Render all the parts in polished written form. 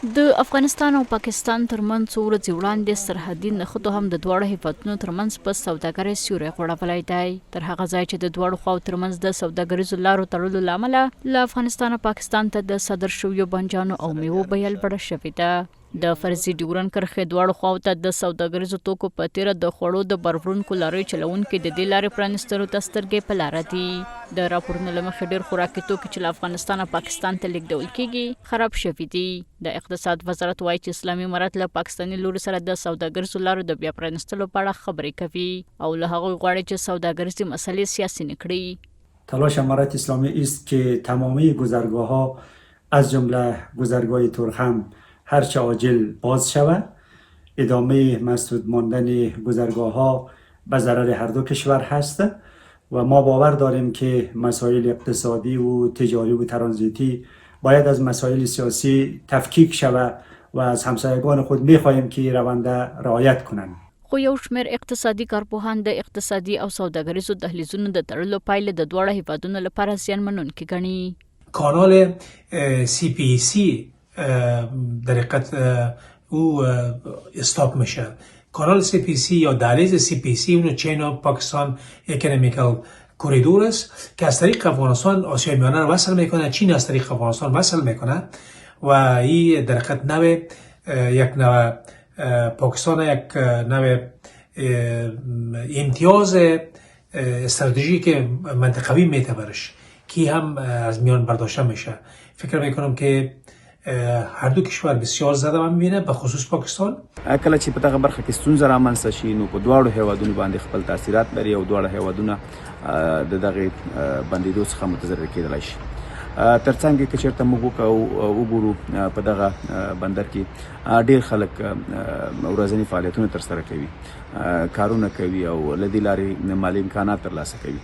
د افغانستان او پاکستان ترمنځ څو ورځې وړاندې سرحدي نښتو هم د دواړو هیوادونو ترمنځ په سوداګرۍ سیوری غوړولی دی. تر هغه ځای چې د دواړو خواو ترمنځ د سوداګریزو لارو تړلو له امله له افغانستان او پاکستان ته د صادر شویو بانجانو او میوو بیه لوړه شوې ده. د فرضي دیورند کرښې دواړو خواو ته د سوداګریزو توکو په تیره د خوړو د بروړونکو لاریو چلوونکي د دې لارې پرانیستلو ته سترګې په لاره دي. د راپورونو له مخې ډېر خوراکي توکي چې له افغانستان او پاکستان ته لیږدول کیږي خراب شوي دي. د اقتصاد وزارت وایي چې اسلامي امارت له پاکستاني لوري سره د سوداګریزو لارو د بیا پرانیستلو په اړه خبرې کوي او له هغوی غواړي چې سوداګریزي مسئلې سیاسي نه کړي. تلاش امارت اسلامی است که تمامی گذرگاه‌ها از جمله گذرگاه ترخم هرچه عاجل باز شود. ادامه مسدود ماندن گذرگاه‌ها به ضرر هر دو کشور هست و ما باور داریم که مسائل اقتصادی و تجاری و ترانزیتی باید از مسائل سیاسی تفکیک شود و از همسایگان خود می‌خواهیم که روند رعایت کنند. خو یو شمېر اقتصادي کارپوهان د اقتصادي او سوداګریزو دهلیزونو د تړلو پایلې د دواړو هیوادونو لپاره زیانمنونکې ګڼي. کانال سی پی سی در حقیقت او استاپ میشه. کانال سی پی سی یا دهلیز سی پی سی اون چین و پاکستان اکونومیکال کوریدور است که از طریق افغانستان آسیای میانه رو وصل میکنه. چین از طریق افغانستان وصل میکنه و این در حقیقت یک نوع پاکستان یک نوع امتیاز استراتژیک منطقوی میتبرش که هم از میان برداشته میشه. فکر میکنم که هر دو کشور بسیار زده من میبینه به خصوص پاکستان. کله چې په دغه برخه کې ستونزه رامنځته شي نو په دواړو هیوادونو باندې خپل تاثیرات لري او دواړه هیوادونه د دغه بندیدو څخه متضرر کېدلی شي. ترڅنګ کې چېرته موږ وګورو په دغه بندر کې ډېر خلک ورځني فعالیتونه ترسره کوي، کارونه کوي او له دې لارې مالي امکانات ترلاسه کوي.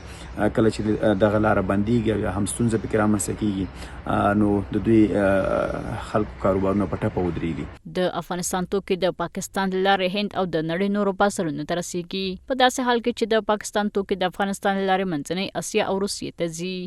کله چې دغه لاره بندیږي یا هم ستونزه پکې رامنځته کېږي نو د دوی خلکو کاروبارونه په ټپه ودرېږي. د افغانستان توکي د پاکستان له لارې هند او د نړۍ نورو بازارونو ته رسیږي، په داسې حال کې چې د پاکستان توکي د افغانستان له لارې منځنۍ اسیا او روسیې ته ځي.